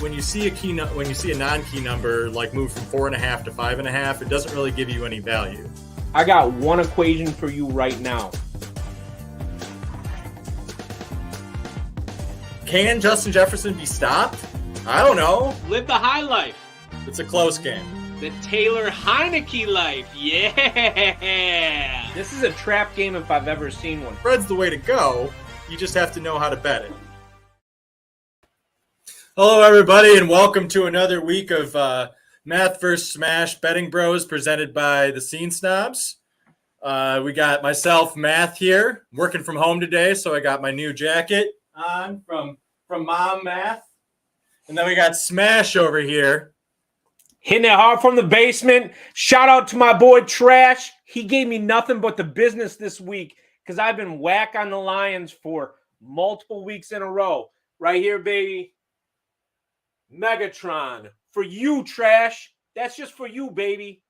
when you see a non-key number like move from 4.5 to 5.5, it doesn't really give you any value. I got one equation for you right now. Can Justin Jefferson be stopped? I don't know. Live the high life. It's a close game. The Taylor Heineke life. Yeah. This is a trap game if I've ever seen one. Spread's the way to go. You just have to know how to bet it. Hello, everybody, and welcome to another week of Math vs. Smash Betting Bros presented by the Scene Snobs. We got myself, Math, here, working from home today, so I got my new jacket on from Mom Math. And then we got Smash over here. Hitting it hard from the basement. Shout out to my boy Trash. He gave me nothing but the business this week because I've been whack on the Lions for multiple weeks in a row. Right here, baby. Megatron. For you, Trash. That's just for you, baby.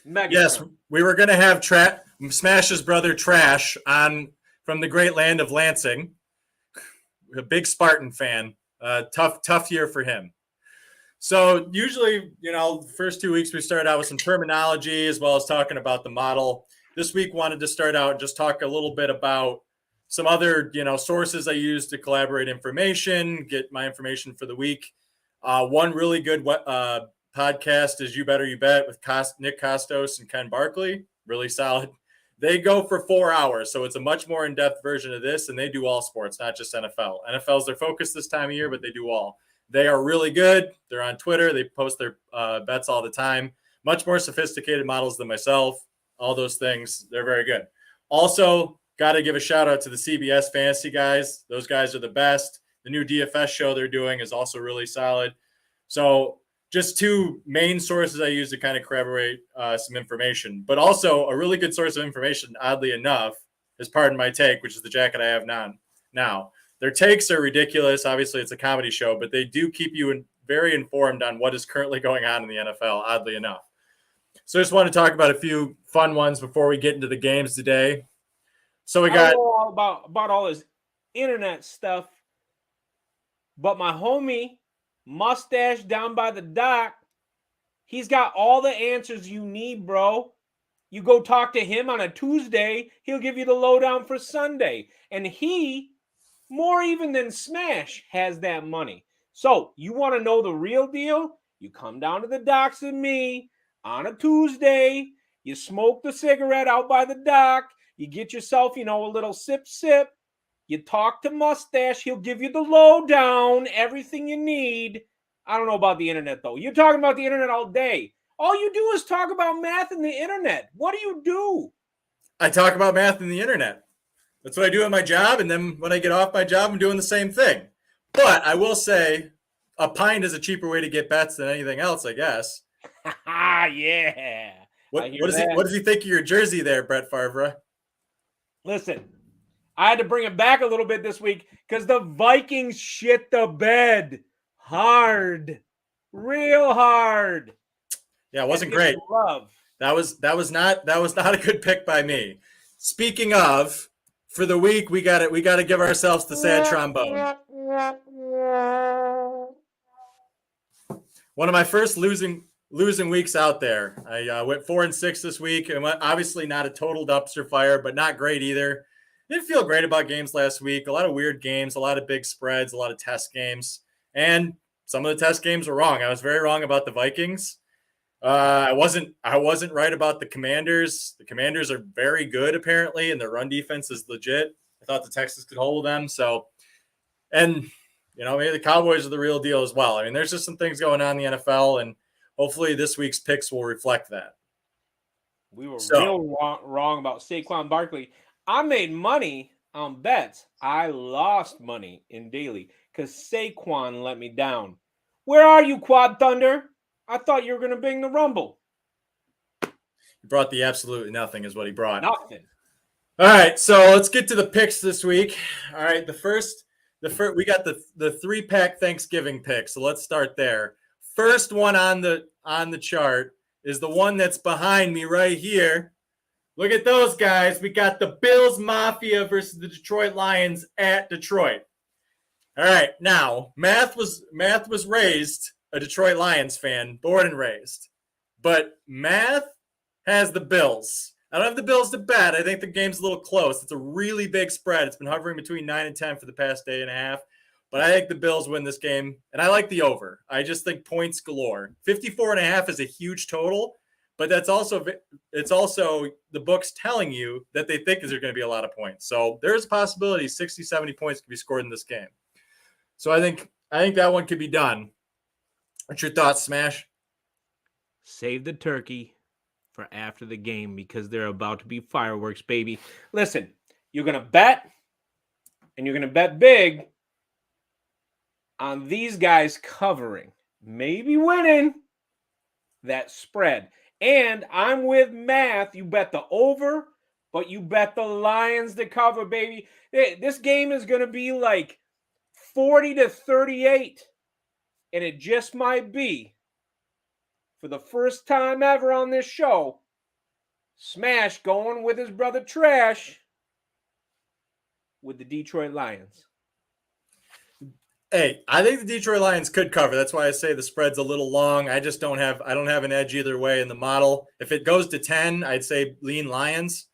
Megatron. Yes, we were going to have Smash's brother Trash on from the great land of Lansing. A big Spartan fan. Tough year for him. So usually, the first 2 weeks we start out with some terminology as well as talking about the model. This week wanted to start out and just talk a little bit about some other, sources I use to collaborate information, get my information for the week. One really good podcast is You Better You Bet with Nick Costos and Ken Barkley. Really solid. They go for 4 hours, so it's a much more in-depth version of this, and they do all sports, not just NFL. NFL's their focus this time of year, but they do all. They are really good. They're on Twitter. They post their bets all the time. Much more sophisticated models than myself. All those things, they're very good. Also, got to give a shout-out to the CBS Fantasy guys. Those guys are the best. The new DFS show they're doing is also really solid. So just two main sources I use to kind of corroborate some information. But also a really good source of information, oddly enough, is Pardon My Take, which is the jacket I have now. Their takes are ridiculous. Obviously, it's a comedy show, but they do keep you very informed on what is currently going on in the NFL, oddly enough. So I just want to talk about a few fun ones before we get into the games today. So we got I don't know all about all this internet stuff, but my homie, Mustache down by the dock, he's got all the answers you need, bro. You go talk to him on a Tuesday, he'll give you the lowdown for Sunday. And he, more even than Smash, has that money. So you want to know the real deal? You come down to the docks with me on a Tuesday. You smoke the cigarette out by the dock. You get yourself, a little sip. You talk to Mustache. He'll give you the lowdown, everything you need. I don't know about the internet, though. You're talking about the internet all day. All you do is talk about math and the internet. What do you do? I talk about math and the internet. That's what I do at my job, and then when I get off my job, I'm doing the same thing. But I will say a pint is a cheaper way to get bets than anything else, I guess. Yeah. What does he think of your jersey there, Brett Favre? Listen, I had to bring it back a little bit this week because the Vikings shit the bed hard, real hard. Yeah, it wasn't great. Love. That was not a good pick by me. Speaking of, for the week we got to give ourselves the sad trombone. One of my first losing weeks out there. I went 4-6 this week, and obviously not a total dumpster fire, but not great either. Didn't feel great about games last week. A lot of weird games, a lot of big spreads, a lot of test games. And some of the test games were wrong. I was very wrong about the Vikings. I wasn't right about the Commanders. The Commanders are very good, apparently, and their run defense is legit. I thought the Texans could hold them. So, and, maybe the Cowboys are the real deal as well. I mean, there's just some things going on in the NFL, and hopefully this week's picks will reflect that. We were real wrong about Saquon Barkley. I made money on bets. I lost money in daily because Saquon let me down. Where are you, Quad Thunder? I thought you were going to bring the Rumble. He brought the absolutely nothing is what he brought. Nothing. All right, so let's get to the picks this week. All right, the first we got the 3-pack Thanksgiving pick, so let's start there. First one on the chart is the one that's behind me right here. Look at those guys. We got the Bills Mafia versus the Detroit Lions at Detroit. All right, now Math was raised a Detroit Lions fan, born and raised, but Math has the Bills. I don't have the Bills to bet. I think the game's a little close. It's a really big spread. It's been hovering between 9 and 10 for the past day and a half. But I think the Bills win this game, and I like the over. I just think points galore. 54.5 is a huge total, but it's also the books telling you that they think there's going to be a lot of points. So there's a possibility 60, 70 points could be scored in this game. So I think that one could be done. What's your thoughts, Smash? Save the turkey for after the game because they're about to be fireworks, baby. Listen, you're going to bet, and you're going to bet big on these guys covering, maybe winning that spread. And I'm with Math. You bet the over, but you bet the Lions to cover, baby. This game is going to be like 40-38, and it just might be, for the first time ever on this show, Smash going with his brother Trash with the Detroit Lions. Hey, I think the Detroit Lions could cover. That's why I say the spread's a little long. I don't have an edge either way in the model. If it goes to 10, I'd say lean Lions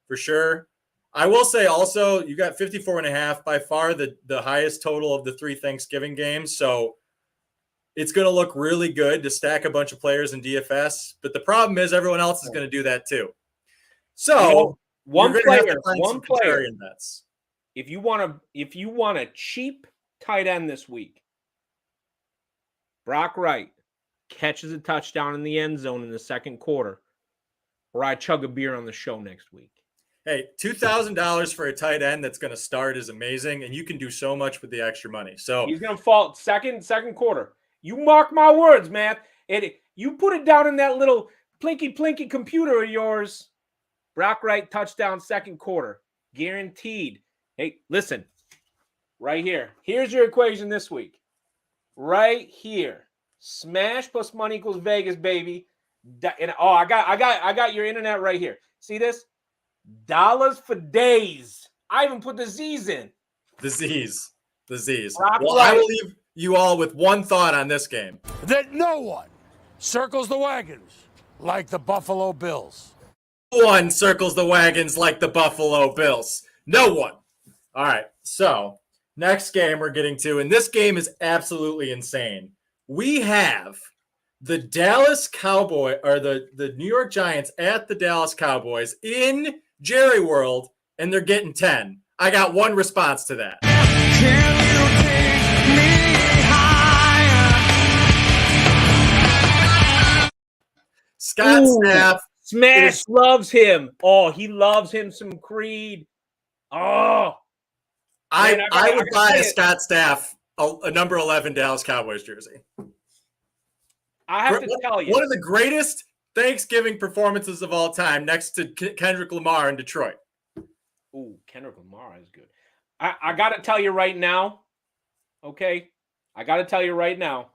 for sure. I will say also, you got 54.5, by far the highest total of the 3 Thanksgiving games. So it's going to look really good to stack a bunch of players in DFS. But the problem is everyone else is going to do that too. So one player, bets. If you want a cheap tight end this week, Brock Wright catches a touchdown in the end zone in the second quarter, or I chug a beer on the show next week. Hey, $2,000 for a tight end that's going to start is amazing, and you can do so much with the extra money. So he's going to fall second quarter. You mark my words, man. You put it down in that little plinky computer of yours. Brock Wright touchdown second quarter, guaranteed. Hey, listen. Right here. Here's your equation this week. Right here. Smash plus money equals Vegas, baby. And I got your internet right here. See this? Dollars for days. I even put the Z's in. The Z's. Well, I will leave you all with one thought on this game. That no one circles the wagons like the Buffalo Bills. No one circles the wagons like the Buffalo Bills. No one. All right. So next game we're getting to, and this game is absolutely insane. We have the Dallas Cowboys, or the New York Giants at the Dallas Cowboys in Jerry World, and they're getting 10. I got one response to that. Can you take me higher? Scott Stapp. Smash loves him. Oh, he loves him some Creed. Oh. I would buy a Scott Stapp, a number 11 Dallas Cowboys jersey. I have to tell you. One of the greatest Thanksgiving performances of all time, next to Kendrick Lamar in Detroit. Ooh, Kendrick Lamar is good. I got to tell you right now, okay? I got to tell you right now,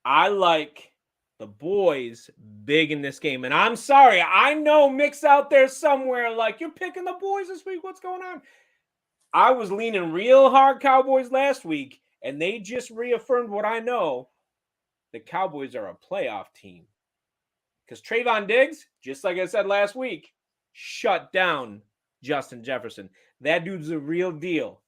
I like the boys big in this game. And I'm sorry, I know Mick's out there somewhere like, you're picking the boys this week. What's going on? I was leaning real hard Cowboys last week, and they just reaffirmed what I know. The Cowboys are a playoff team. Because Trayvon Diggs, just like I said last week, shut down Justin Jefferson. That dude's a real deal.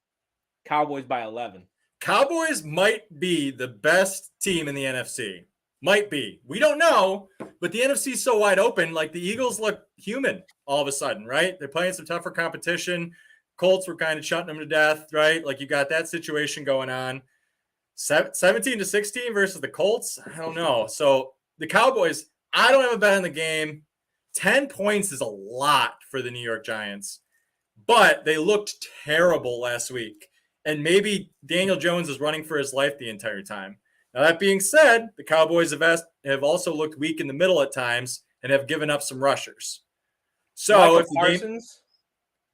Cowboys by 11. Cowboys might be the best team in the NFC. Might be. We don't know, but the NFC is so wide open. Like, the Eagles look human all of a sudden, right? They're playing some tougher competition. Colts were kind of shutting them to death, right? Like, you got that situation going on. 17-16 versus the Colts? I don't know. So the Cowboys, I don't have a bet on the game. 10 points is a lot for the New York Giants, but they looked terrible last week. And maybe Daniel Jones is running for his life the entire time. Now, that being said, the Cowboys have also looked weak in the middle at times and have given up some rushers. So Michael if Parsons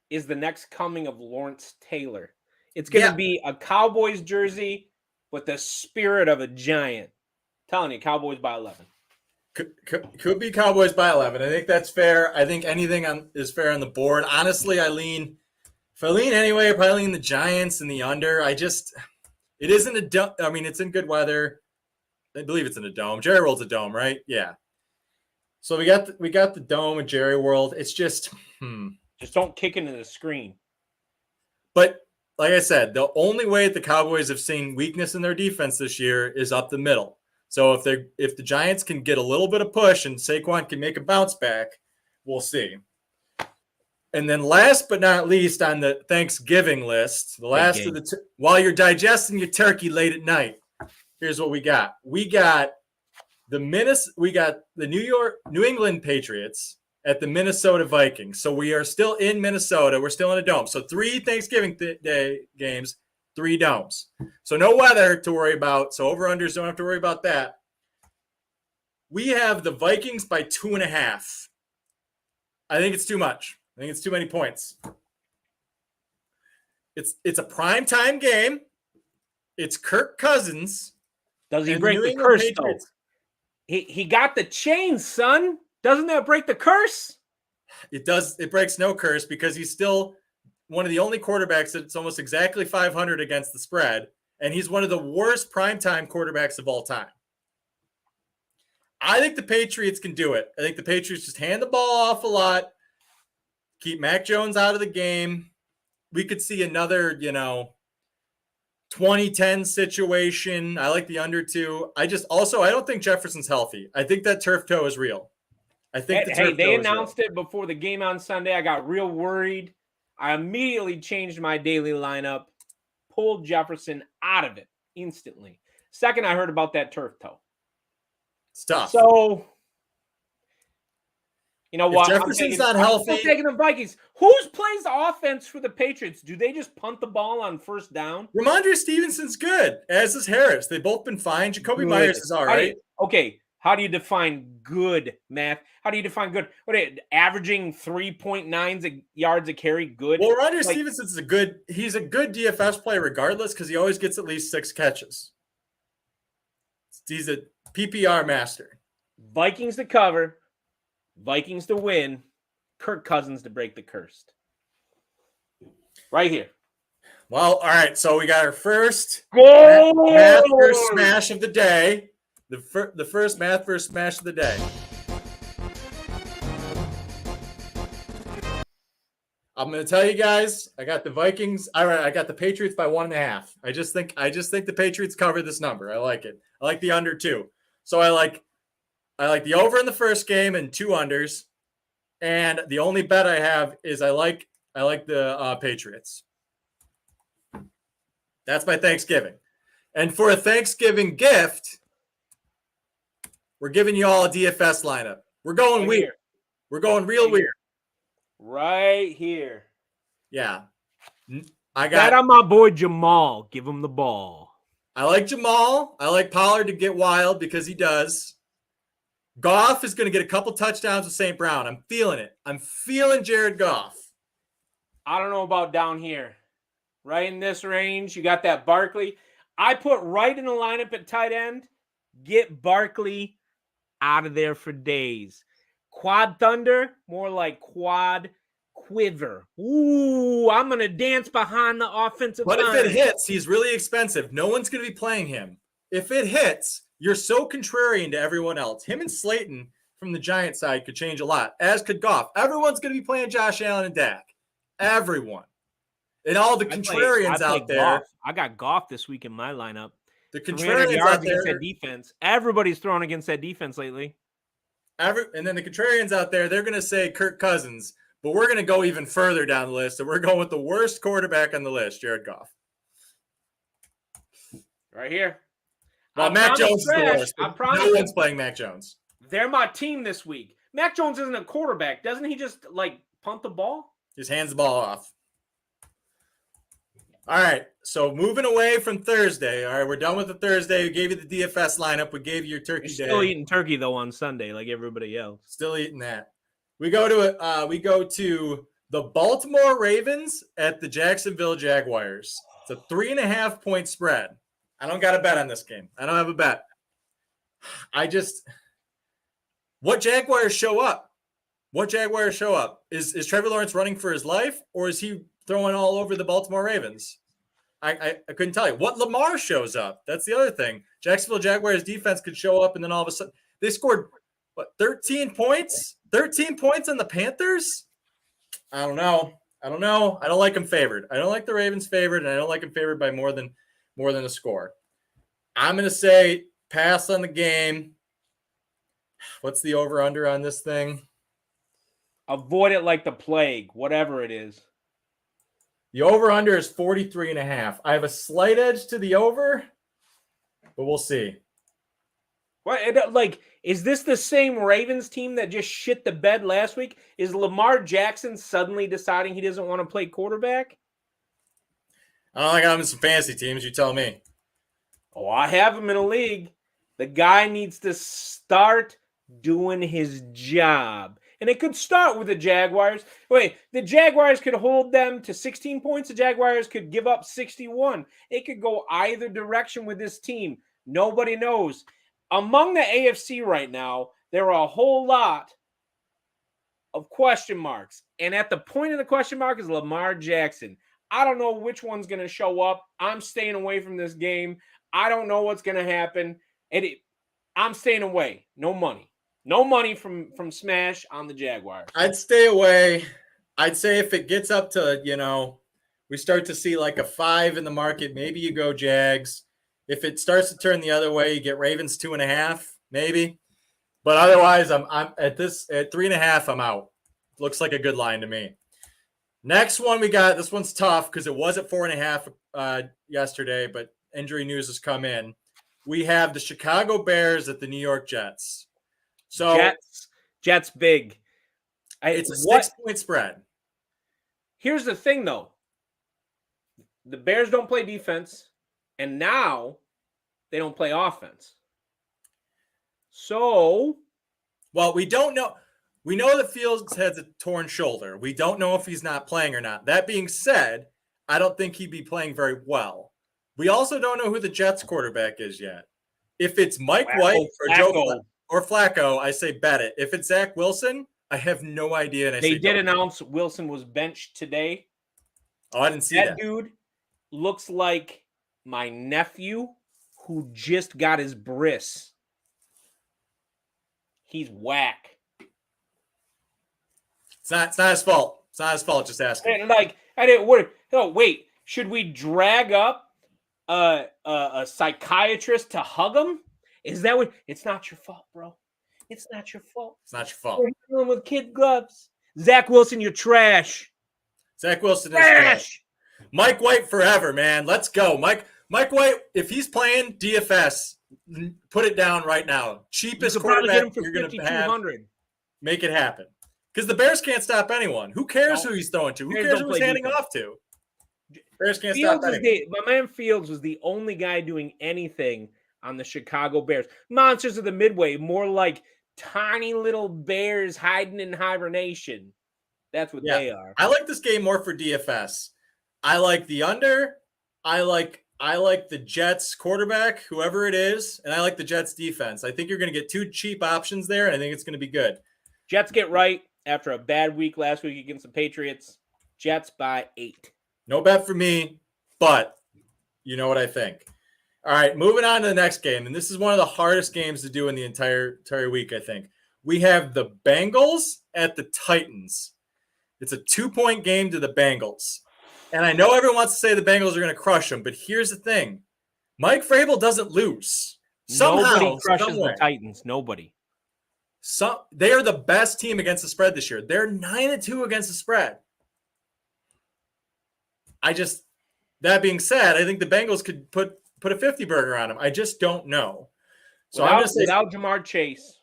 is the next coming of Lawrence Taylor. It's going to be a Cowboys jersey with the spirit of a Giant. I'm telling you, Cowboys by 11. Could be Cowboys by 11. I think that's fair. I think anything is fair on the board. Honestly, I lean If I lean anyway, I probably lean the Giants and the under. It isn't a dome. I mean, it's in good weather. I believe it's in a dome. Jerry World's a dome, right? Yeah. So we got the dome at Jerry World. It's just, Just don't kick into the screen. But like I said, the only way the Cowboys have seen weakness in their defense this year is up the middle. So if the Giants can get a little bit of push and Saquon can make a bounce back, we'll see. And then last but not least on the Thanksgiving list, the last of the while you're digesting your turkey late at night, here's what we got. We got the New England Patriots at the Minnesota Vikings. So we are still in Minnesota. We're still in a dome. So 3 Thanksgiving Day games, 3 domes. So no weather to worry about. So over-unders don't have to worry about that. We have the Vikings by 2.5. I think it's too much. I think it's too many points. It's a primetime game. It's Kirk Cousins. Does he break the curse, though? He got the chains, son. Doesn't that break the curse? It does. It breaks no curse because he's still one of the only quarterbacks that's almost exactly 500 against the spread, and he's one of the worst primetime quarterbacks of all time. I think the Patriots can do it. I think the Patriots just hand the ball off a lot, keep Mac Jones out of the game. We could see another, 2010 situation. I like the under 2. I don't think Jefferson's healthy. I think that turf toe is real. They announced it before the game on Sunday. I got real worried. I immediately changed my daily lineup, pulled Jefferson out of it instantly. Second, I heard about that turf toe. It's tough. So, you know what? Jefferson's not healthy. I'm taking the Vikings. Who plays the offense for the Patriots? Do they just punt the ball on first down? Ramondre Stevenson's good, as is Harris. They've both been fine. Jacoby Myers is all right. How do you define good, Matt? How do you define good? Averaging 3.9 yards a carry good? Well, Ramondre Stevenson's he's a good DFS player regardless because he always gets at least 6 catches. He's a PPR master. Vikings to cover. Vikings to win, Kirk Cousins to break the curse. Right here. Well, all right. So we got our first goal math versus smash of the day. The first math versus smash of the day. I'm going to tell you guys, I got the Vikings. All right, I got the Patriots by 1.5. I just think the Patriots cover this number. I like it. I like the under 2. So I like the over in the first game and 2 unders. And the only bet I have is I like the Patriots. That's my Thanksgiving. And for a Thanksgiving gift, we're giving you all a DFS lineup. We're going weird. We're going real weird. Right here. Yeah. I got that on my boy Jamal. Give him the ball. I like Jamal. I like Pollard to get wild because he does. Goff is going to get a couple touchdowns with St. Brown. I'm feeling it. I'm feeling Jared Goff. I don't know about down here. Right in this range, you got that Barkley. I put right in the lineup at tight end. Get Barkley out of there for days. Quad Thunder, more like Quad Quiver. Ooh, I'm going to dance behind the offensive line. But if it hits, he's really expensive. No one's going to be playing him. If it hits, you're so contrarian to everyone else. Him and Slayton from the Giant side could change a lot, as could Goff. Everyone's going to be playing Josh Allen and Dak. Everyone. And all the contrarians out there. Goff. I got Goff this week in my lineup. The contrarians out there. Against that defense. Everybody's throwing against that defense lately. And then the contrarians out there, they're going to say Kirk Cousins, but we're going to go even further down the list, and we're going with the worst quarterback on the list, Jared Goff. Right here. Well, Mac Jones is the worst. No one's playing Mac Jones. They're my team this week. Mac Jones isn't a quarterback. Doesn't he just, punt the ball? Just hands the ball off. All right, so moving away from Thursday. All right, we're done with the Thursday. We gave you the DFS lineup. We gave you your turkey day. Still eating turkey, though, on Sunday like everybody else. Still eating that. We go to the Baltimore Ravens at the Jacksonville Jaguars. It's a 3.5-point spread. I don't got a bet on this game. I don't have a bet. What Jaguars show up? What Jaguars show up? Is Trevor Lawrence running for his life, or is he throwing all over the Baltimore Ravens. I couldn't tell you. What Lamar shows up? That's the other thing. Jacksonville Jaguars defense could show up, and then all of a sudden they scored, 13 points? 13 points on the Panthers? I don't know. I don't like them favored. I don't like the Ravens favored, and I don't like them favored by more than a score. I'm going to say pass on the game. What's the over-under on this thing? Avoid it like the plague, whatever it is. The over-under is 43.5. I have a slight edge to the over, but we'll see. What? Like, is this the same Ravens team that just shit the bed last week? Is Lamar Jackson suddenly deciding he doesn't want to play quarterback? I don't think I'm in some fantasy teams. You tell me. Oh, I have him in a league. The guy needs to start doing his job. And it could start with the Jaguars. Wait, the Jaguars could hold them to 16 points. The Jaguars could give up 61. It could go either direction with this team. Nobody knows. Among the AFC right now, there are a whole lot of question marks. And at the point of the question mark is Lamar Jackson. I don't know which one's going to show up. I'm staying away from this game. I don't know what's going to happen. I'm staying away. No money. No money from Smash on the Jaguars. I'd stay away. I'd say if it gets up to, we start to see like a 5 in the market, maybe you go Jags. If it starts to turn the other way, you get Ravens 2.5, maybe. But otherwise, I'm at 3.5, I'm out. Looks like a good line to me. Next one we got, this one's tough because it was at 4.5 yesterday, but injury news has come in. We have the Chicago Bears at the New York Jets. So Jets big. It's a 6-point spread. Here's the thing, though. The Bears don't play defense, and now they don't play offense. So, well, we don't know. We know that Fields has a torn shoulder. We don't know if he's not playing or not. That being said, I don't think he'd be playing very well. We also don't know who the Jets quarterback is yet. If it's Mike White or Joe or Flacco, I say bet it. If it's Zach Wilson, I have no idea. And they did announce Wilson was benched today. Oh, I didn't see that. That dude looks like my nephew who just got his bris. He's whack. It's not his fault. It's not his fault. Just asking. Wait. Should we drag up a psychiatrist to hug him? Is that what? It's not your fault, bro. It's not your fault. It's not your fault. We're dealing with kid gloves. Zach Wilson, you're trash. Zach Wilson is trash. Mike White forever, man. Let's go. Mike White, if he's playing DFS, put it down right now. Cheapest quarterback you're going to have. Make it happen. Because the Bears can't stop anyone. Who cares who he's throwing to? Who cares who he's handing off to? Bears can't stop anyone. My man Fields was the only guy doing anything on the Chicago Bears. Monsters of the Midway, more like tiny little bears hiding in hibernation. That's what they are. I like this game more for DFS. I like the under. I like the Jets quarterback, whoever it is, and I like the Jets defense. I think you're going to get 2 cheap options there, and I think it's going to be good. Jets get right after a bad week last week against the Patriots. Jets by 8. No bet for me, but you know what I think. All right, moving on to the next game, and this is one of the hardest games to do in the entire week, I think. We have the Bengals at the Titans. It's a 2-point game to the Bengals. And I know everyone wants to say the Bengals are going to crush them, but here's the thing. Mike Vrabel doesn't lose. Nobody crushes the Titans. Nobody. They are the best team against the spread this year. They're 9-2 against the spread. That being said, I think the Bengals could put a 50 burger on them. I just don't know. So without Jamar Chase.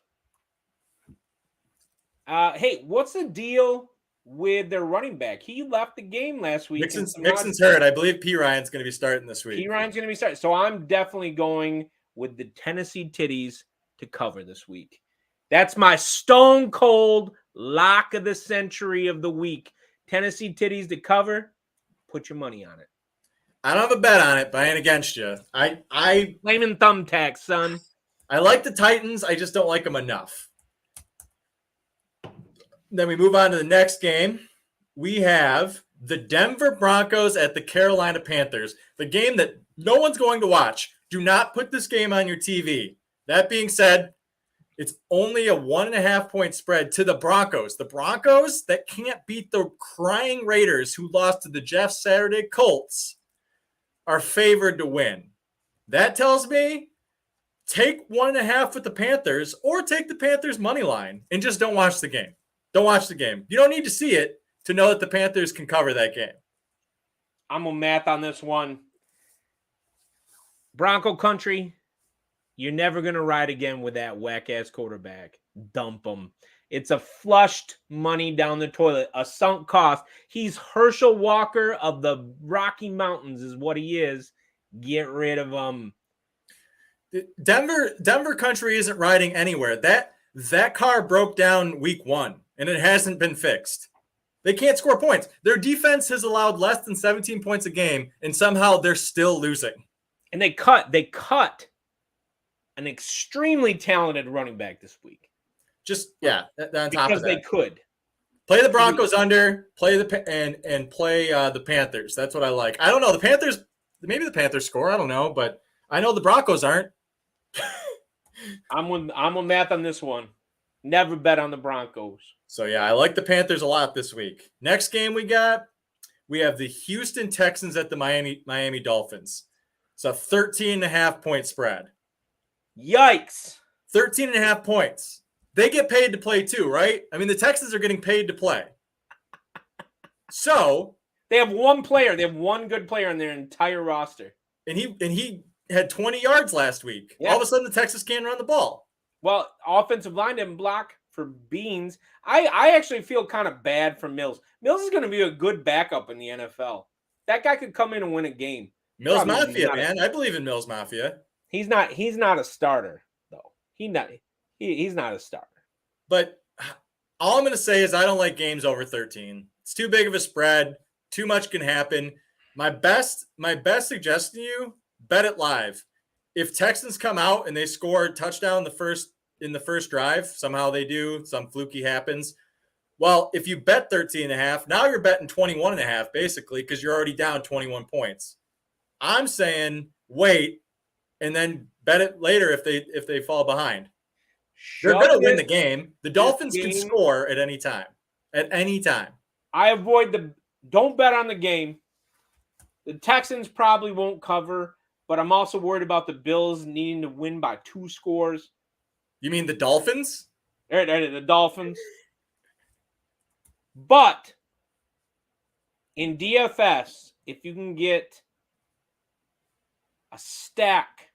Hey, what's the deal with their running back? He left the game last week. Mixon's hurt. I believe P. Ryan's going to be starting this week. P. Ryan's going to be starting. So I'm definitely going with the Tennessee Titties to cover this week. That's my stone cold lock of the century of the week. Tennessee Titties to cover. Put your money on it. I don't have a bet on it, but I ain't against you. I flaming thumbtacks, son. I like the Titans. I just don't like them enough. Then we move on to the next game. We have The Denver Broncos at the Carolina Panthers, the game that no one's going to watch. Do not put this game on your TV. That being said, it's only a 1.5 point spread to the Broncos. The Broncos that can't beat the crying Raiders who lost to the Jeff Saturday Colts are favored to win. That tells me take 1.5 with the Panthers or take the Panthers money line and just don't watch the game. Don't watch the game. You don't need to see it to know that the Panthers can cover that game. I'm a math on this one. Bronco country, you're never going to ride again with that whack-ass quarterback. Dump him. It's a flushed money down the toilet, a sunk cost. He's Herschel Walker of the Rocky Mountains is what he is. Get rid of him. Denver country isn't riding anywhere. That car broke down week 1, and it hasn't been fixed. They can't score points. Their defense has allowed less than 17 points a game, and somehow they're still losing. And they cut an extremely talented running back this week. Just on top of that. Because they could. Play the Broncos under, play the Panthers. That's what I like. I don't know. The Panthers, maybe the Panthers score. I don't know, but I know the Broncos aren't. I'm with math on this one. Never bet on the Broncos. So, yeah, I like the Panthers a lot this week. Next game we have the Houston Texans at the Miami Dolphins. It's a 13.5 point spread. Yikes. 13.5 points. They get paid to play too, right? I mean, the Texans are getting paid to play. So they have one player. They have one good player on their entire roster. And he had 20 yards last week. Yeah. All of a sudden, the Texans can't run the ball. Well, offensive line didn't block for beans. I actually feel kind of bad for Mills. Mills is going to be a good backup in the NFL. That guy could come in and win a game. Mills Mafia, man. I believe in Mills Mafia. He's not a starter, though. He's not a starter. But all I'm going to say is I don't like games over 13. It's too big of a spread. Too much can happen. My best suggestion to you, bet it live. If Texans come out and they score a touchdown in the first drive, somehow they do, some fluky happens. Well, if you bet 13.5, now you're betting 21.5 basically because you're already down 21 points. I'm saying wait and then bet it later if they fall behind. They're going to win the game. The Dolphins can score at any time. At any time. I avoid don't bet on the game. The Texans probably won't cover, but I'm also worried about the Bills needing to win by 2 scores. You mean the Dolphins? The Dolphins. But in DFS, if you can get a stack.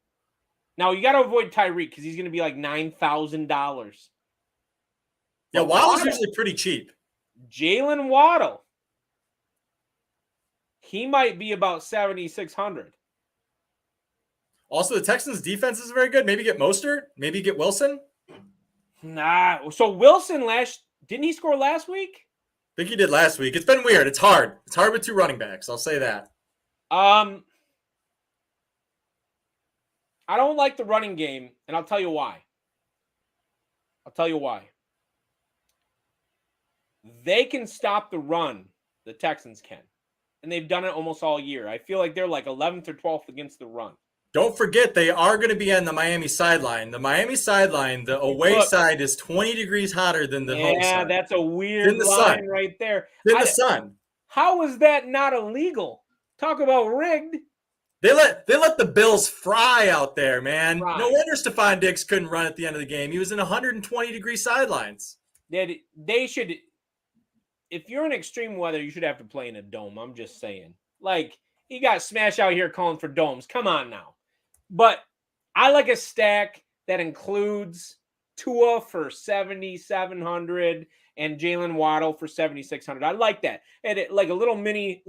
Now, you got to avoid Tyreek because he's going to be like $9,000. Yeah, Waddle's usually pretty cheap. Jalen Waddle. He might be about 7,600. Also, the Texans' defense is very good. Maybe get Mostert. Maybe get Wilson. Nah. So Wilson didn't he score last week? I think he did last week. It's been weird. It's hard. It's hard with 2 running backs. I'll say that. I don't like the running game, and I'll tell you why. They can stop the run. The Texans can. And they've done it almost all year. I feel like they're like 11th or 12th against the run. Don't forget, they are going to be on the Miami sideline. The Miami sideline, the away side is 20 degrees hotter than the home side. Yeah, that's a weird line right there. In the sun. How is that not illegal? Talk about rigged. They let the Bills fry out there, man. Right. No wonder Stephon Diggs couldn't run at the end of the game. He was in 120-degree sidelines. They should. If you're in extreme weather, you should have to play in a dome. I'm just saying. Like, he got smashed out here calling for domes. Come on now. But I like a stack that includes Tua for 7,700 and Jalen Waddle for 7,600. I like that. And like a little mini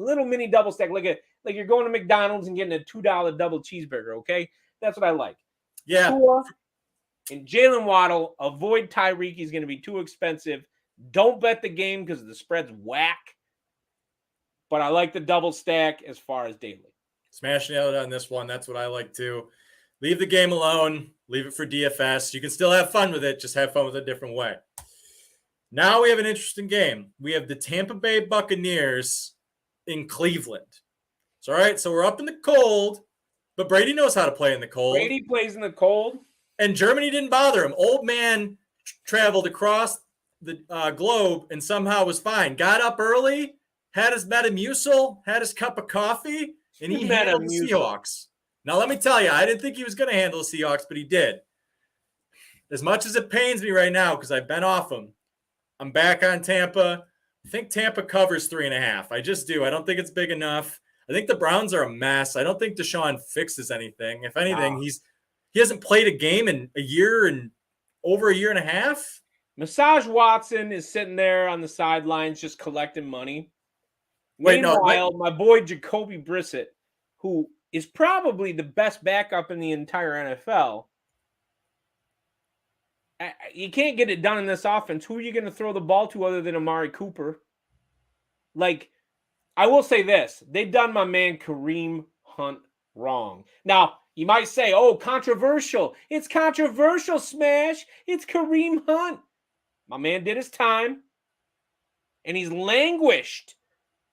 double stack, like you're going to McDonald's and getting a $2 double cheeseburger. Okay, that's what I like. Yeah. Tua and Jalen Waddle. Avoid Tyreek. He's going to be too expensive. Don't bet the game because the spread's whack. But I like the double stack as far as daily. Smashing out on this one. That's what I like too. Leave the game alone. Leave it for DFS. You can still have fun with it. Just have fun with it a different way. Now we have an interesting game. We have the Tampa Bay Buccaneers in Cleveland. So, all right, so we're up in the cold, but Brady knows how to play in the cold. Brady plays in the cold. And Germany didn't bother him. Old man traveled across the globe and somehow was fine. Got up early, had his Metamucil, had his cup of coffee, and he handled the Seahawks. Now, let me tell you, I didn't think he was going to handle the Seahawks, but he did. As much as it pains me right now because I've been off him, I'm back on Tampa. I think Tampa covers 3.5. I just do. I don't think it's big enough. I think the Browns are a mess. I don't think Deshaun fixes anything. If anything, he hasn't played a game in a year and over a year and a half. Massage Watson is sitting there on the sidelines just collecting money. Meanwhile, my boy Jacoby Brissett, who is probably the best backup in the entire NFL, you can't get it done in this offense. Who are you going to throw the ball to other than Amari Cooper? Like, I will say this. They've done my man Kareem Hunt wrong. Now, you might say, oh, controversial. It's controversial, Smash. It's Kareem Hunt. My man did his time, and he's languished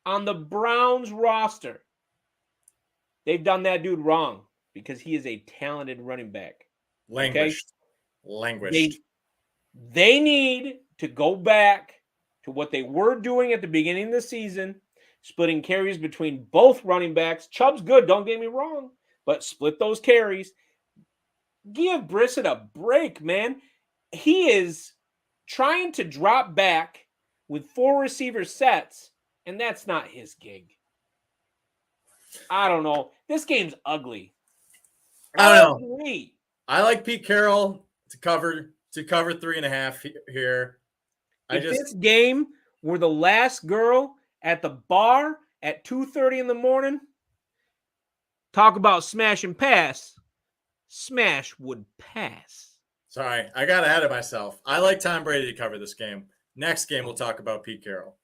on the Browns roster. They've done that dude wrong because he is a talented running back. Languished. Okay? Languished. They need to go back to what they were doing at the beginning of the season, splitting carries between both running backs. Chubb's good, don't get me wrong, but split those carries. Give Brissett a break, man. He is trying to drop back with 4 receiver sets, and that's not his gig. I don't know. This game's ugly. I don't know. I like Pete Carroll to cover 3.5 here. This game were the last girl at the bar at 2:30 in the morning, talk about smash and pass. Smash would pass. Sorry, I got ahead of myself. I like Tom Brady to cover this game. Next game, we'll talk about Pete Carroll.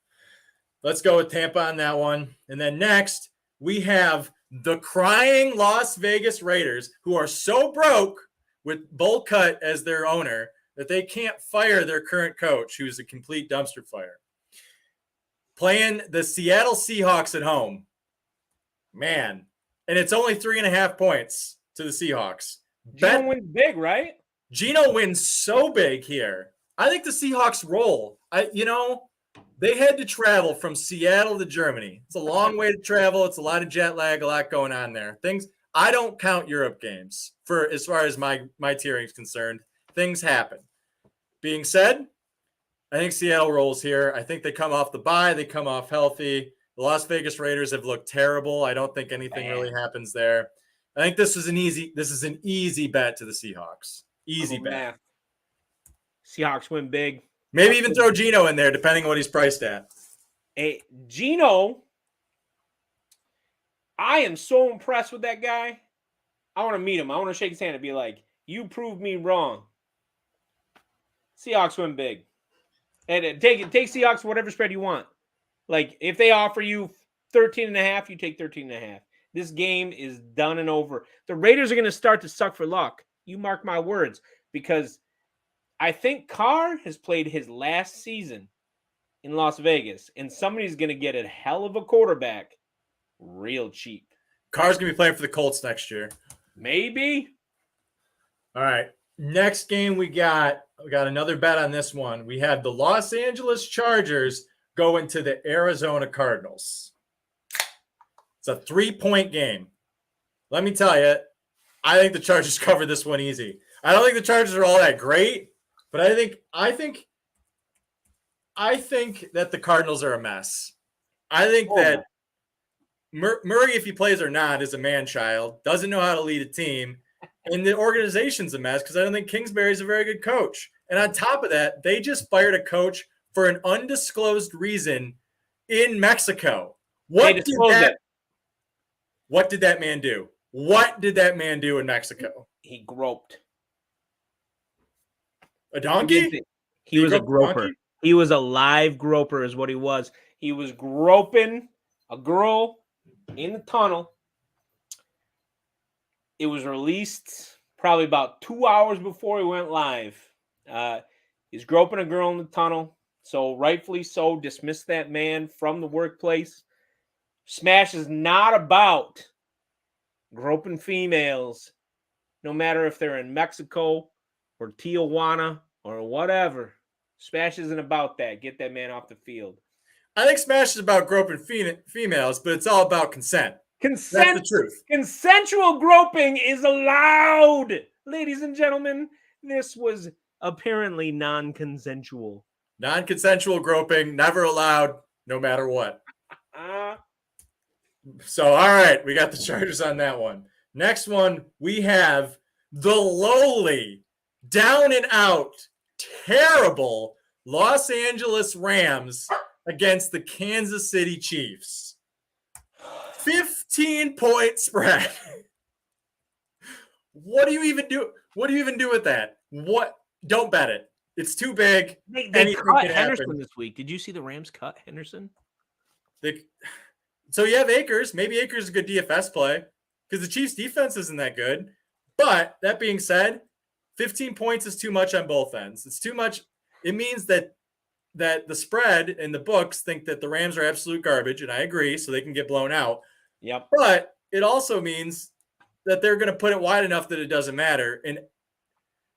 Let's go with Tampa on that one. And then next, we have the crying Las Vegas Raiders, who are so broke with Bull Cut as their owner that they can't fire their current coach, who's a complete dumpster fire. Playing the Seattle Seahawks at home. Man. And it's only 3.5 points to the Seahawks. Gino wins big, right? Gino wins so big here. I think the Seahawks roll. They had to travel from Seattle to Germany. It's a long way to travel. It's a lot of jet lag, a lot going on there. I don't count Europe games for as far as my tiering is concerned. Things happen. Being said, I think Seattle rolls here. I think they come off the bye. They come off healthy. The Las Vegas Raiders have looked terrible. I don't think anything really happens there. I think this is an easy bet to the Seahawks. Easy bet. Math. Seahawks win big. Maybe even throw Gino in there, depending on what he's priced at. Hey, Gino, I am so impressed with that guy. I want to meet him. I want to shake his hand and be like, you proved me wrong. Seahawks win big. And take Seahawks whatever spread you want. Like, if they offer you 13.5, you take 13.5. This game is done and over. The Raiders are going to start to suck for luck. You mark my words. Because I think Carr has played his last season in Las Vegas. And somebody's going to get a hell of a quarterback real cheap. Carr's going to be playing for the Colts next year. Maybe. All right. Next game we got another bet on this one. We had the Los Angeles Chargers go into the Arizona Cardinals. It's a 3-point game. Let me tell you, I think the Chargers cover this one easy. I don't think the Chargers are all that great, but I think that the Cardinals are a mess. I think that Murray, if he plays or not, is a man-child, doesn't know how to lead a team, and the organization's a mess because I don't think Kingsbury's a very good coach. And on top of that, they just fired a coach for an undisclosed reason in Mexico. What did that man do? What did that man do in Mexico? He groped. A donkey? He was a groper. He was a live groper is what he was. He was groping a girl in the tunnel. It was released probably about 2 hours before he went live. He's groping a girl in the tunnel. So rightfully so, dismiss that man from the workplace. Smash is not about groping females, no matter if they're in Mexico or Tijuana or whatever. Smash isn't about that. Get that man off the field. I think Smash is about groping females, but it's all about consent. That's the truth. Consensual groping is allowed. Ladies and gentlemen, this was apparently non-consensual. Non-consensual groping, never allowed, no matter what. So, all right, we got the Chargers on that one. Next one, we have the lowly, down and out, terrible Los Angeles Rams against the Kansas City Chiefs. 15-point spread. What do you even do? What do you even do with that? What? Don't bet it. It's too big. They cut Henderson this week. Did you see the Rams cut Henderson? So you have Akers. Maybe Akers is a good DFS play because the Chiefs' defense isn't that good. But that being said, 15 points is too much on both ends. It's too much. It means that the spread and the books think that the Rams are absolute garbage, and I agree, so they can get blown out. Yep. But it also means that they're going to put it wide enough that it doesn't matter. And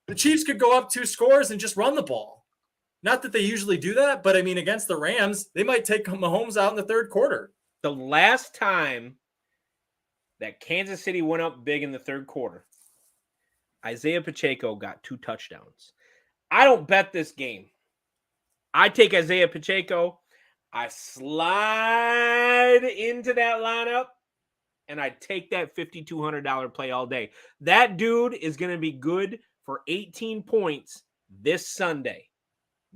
the Chiefs could go up 2 scores and just run the ball. Not that they usually do that, but I mean, against the Rams, they might take Mahomes out in the third quarter. The last time that Kansas City went up big in the third quarter, Isaiah Pacheco got 2 touchdowns. I don't bet this game. I take Isaiah Pacheco. I slide into that lineup, and I take that $5,200 play all day. That dude is going to be good for 18 points this Sunday.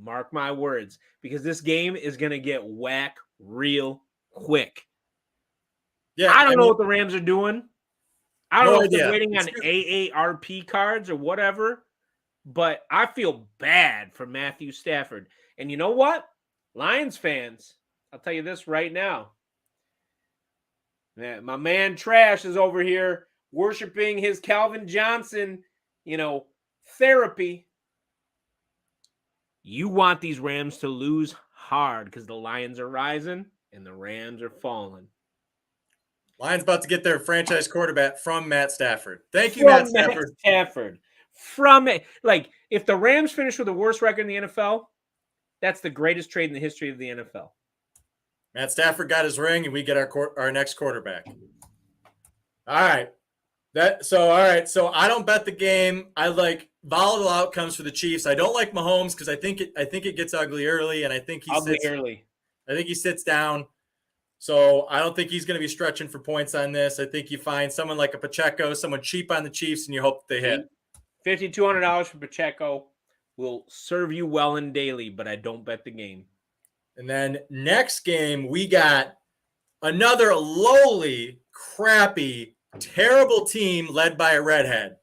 Mark my words, because this game is going to get whack real quick. Yeah, I don't know what the Rams are doing. I don't know if they're waiting on good. AARP cards or whatever, but I feel bad for Matthew Stafford. And you know what? Lions fans, I'll tell you this right now. Man, my man Trash is over here worshiping his Calvin Johnson, therapy. You want these Rams to lose hard because the Lions are rising and the Rams are falling. Lions about to get their franchise quarterback from Matt Stafford. Thank you, Matt Stafford. If the Rams finish with the worst record in the NFL, that's the greatest trade in the history of the NFL. Matt Stafford got his ring, and we get our next quarterback. All right. So I don't bet the game. I like volatile outcomes for the Chiefs. I don't like Mahomes because I think it gets ugly early, and I think he sits down. So I don't think he's going to be stretching for points on this. I think you find someone like a Pacheco, someone cheap on the Chiefs, and you hope they hit. $5,200 for Pacheco will serve you well in daily, but I don't bet the game. And then next game, we got another lowly, crappy, terrible team led by a redhead.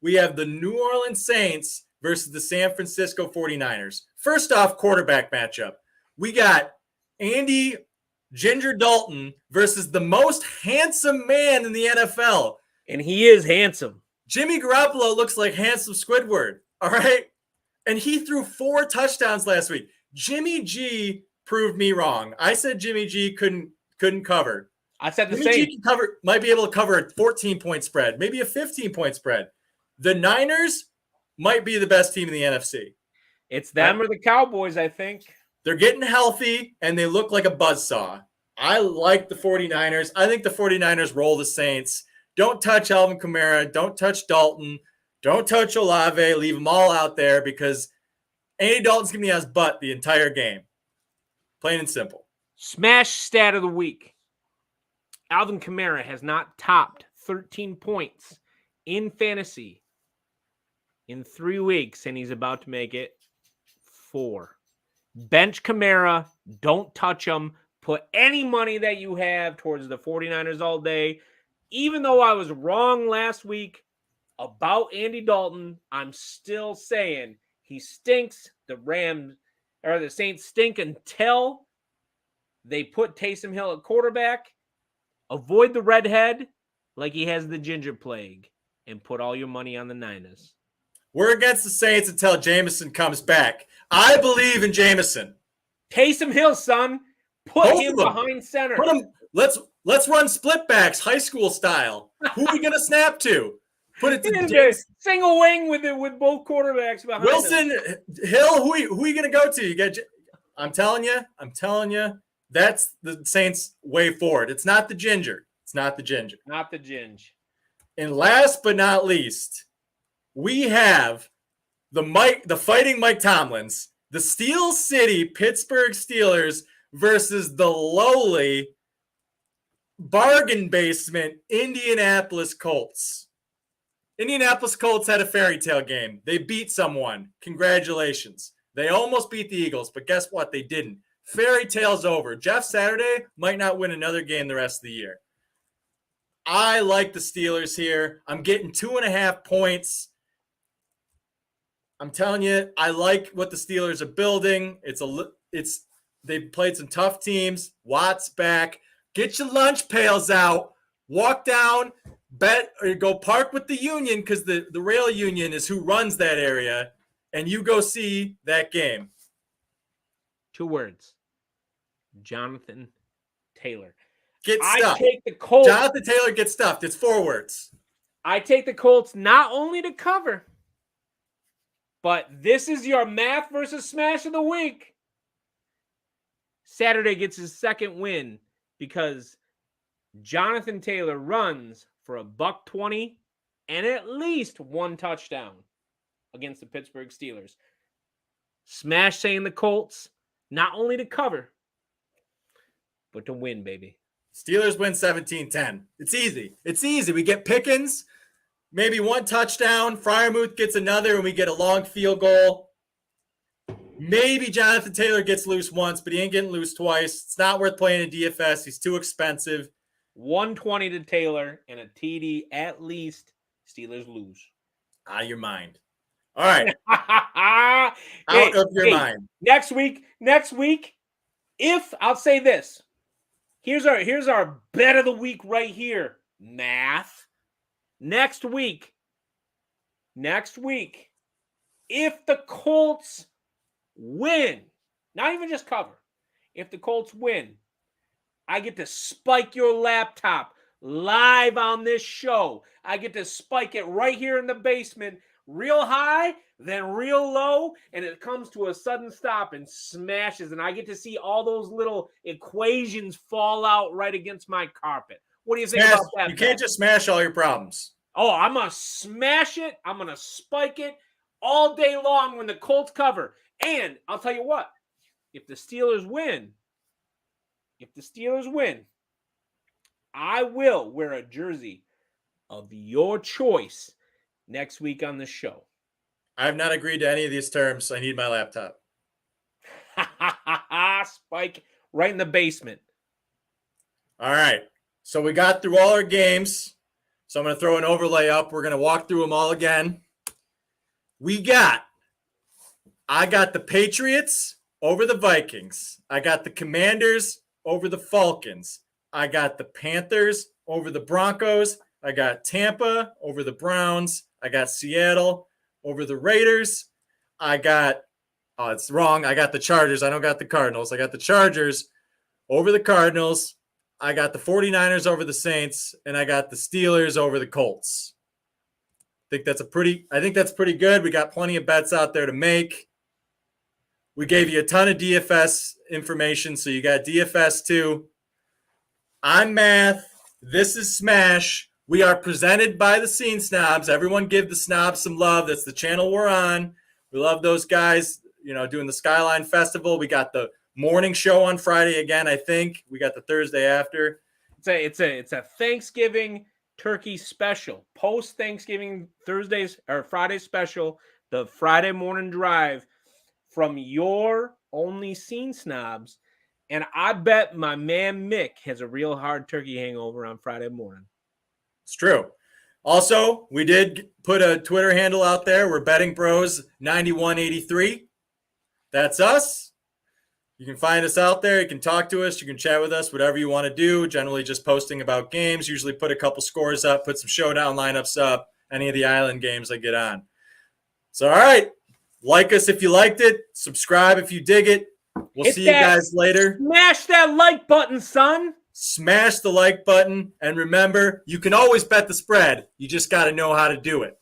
We have the New Orleans Saints versus the San Francisco 49ers. First off, quarterback matchup. We got Andy Ginger Dalton versus the most handsome man in the NFL. And he is handsome. Jimmy Garoppolo looks like handsome Squidward. All right. And he threw 4 touchdowns last week. Jimmy G proved me wrong. I said Jimmy G couldn't cover. I said the Jimmy same. G might be able to cover a 14-point spread, maybe a 15-point spread. The Niners might be the best team in the NFC. It's them or the Cowboys, I think. They're getting healthy, and they look like a buzzsaw. I like the 49ers. I think the 49ers roll the Saints. Don't touch Alvin Kamara. Don't touch Dalton. Don't touch Olave. Leave them all out there because Andy Dalton's going to be on his butt the entire game. Plain and simple. Smash stat of the week. Alvin Kamara has not topped 13 points in fantasy in 3 weeks, and he's about to make it 4. Bench Kamara. Don't touch him. Put any money that you have towards the 49ers all day. Even though I was wrong last week about Andy Dalton, I'm still saying he stinks. The Saints stink until they put Taysom Hill at quarterback. Avoid the redhead like he has the ginger plague and put all your money on the Niners. We're against the Saints until Jameson comes back. I believe in Jameson. Taysom Hill, son. Put him behind center. Let's Let's run split backs, high school style. Who are we gonna snap to? Put it to James. Single wing with both quarterbacks behind Wilson, him. Hill. Who are you gonna go to? You get. I'm telling you. That's the Saints' way forward. It's not the ginger. Not the ginge. And last but not least, we have the fighting Mike Tomlins, the Steel City Pittsburgh Steelers versus the lowly bargain basement Indianapolis Colts. Indianapolis Colts had a fairy tale game. They beat someone. Congratulations. They almost beat the Eagles, but guess what? They didn't. Fairy tale's over. Jeff Saturday might not win another game the rest of the year. I like the Steelers here. I'm getting 2.5 points. I'm telling you, I like what the Steelers are building. They played some tough teams. Watt's back. Get your lunch pails out. Walk down, bet, or go park with the union because the rail union is who runs that area, and you go see that game. 2 words. Jonathan Taylor. Get stuffed. I take the Colts. Jonathan Taylor gets stuffed. It's 4 words. I take the Colts not only to cover, but this is your math versus smash of the week. Saturday gets his second win because Jonathan Taylor runs for $120 and at least 1 touchdown against the Pittsburgh Steelers. Smash saying the Colts not only to cover, but to win, baby. Steelers win 17-10. It's easy. We get Pickens, maybe 1 touchdown. Freiermuth gets another, and we get a long field goal. Maybe Jonathan Taylor gets loose once, but he ain't getting loose twice. It's not worth playing in DFS. He's too expensive. 120 to Taylor and a TD at least. Steelers lose. Out of your mind. All right. Out of your mind. Next week, if I'll say this. Here's our bet of the week right here. Math. Next week, if the Colts win, not even just cover, if the Colts win, I get to spike your laptop live on this show. I get to spike it right here in the basement, real high, then real low, and it comes to a sudden stop and smashes, and I get to see all those little equations fall out right against my carpet. What do you think about that? You can't just smash all your problems. Oh, I'm going to smash it. I'm going to spike it all day long when the Colts cover. And I'll tell you what, if the Steelers win, I will wear a jersey of your choice next week on the show. I have not agreed to any of these terms. I need my laptop. Spike right in the basement. All right. So we got through all our games. So I'm going to throw an overlay up. We're going to walk through them all again. I got the Patriots over the Vikings. I got the Commanders over the Falcons. I got the Panthers over the Broncos. I got Tampa over the Browns. I got Seattle over the Raiders. It's wrong. I got the Chargers. I don't got the Cardinals. I got the Chargers over the Cardinals. I got the 49ers over the Saints, and I got the Steelers over the Colts. I think that's pretty good. We got plenty of bets out there to make. We gave you a ton of DFS information, so you got DFS too. I'm Math. This is Smash. We are presented by the Scene Snobs. Everyone give the Snobs some love. That's the channel we're on. We love those guys, doing the Skyline Festival. We got the morning show on Friday again, I think. We got the Thursday after. It's a Thanksgiving turkey special. Post-Thanksgiving Thursdays or Friday special, the Friday morning drive from your only Scene Snobs. And I bet my man Mick has a real hard turkey hangover on Friday morning. It's true. Also, we did put a Twitter handle out there. We're Betting Bros 9183. That's us. You can find us out there. You can talk to us. You can chat with us, whatever you want to do. Generally just posting about games. Usually put a couple scores up, put some showdown lineups up, any of the island games I get on. So, all right. Like us if you liked it. Subscribe if you dig it. We'll see you guys later. Smash that like button, son. smash the like button, and remember, you can always bet the spread. You just got to know how to do it.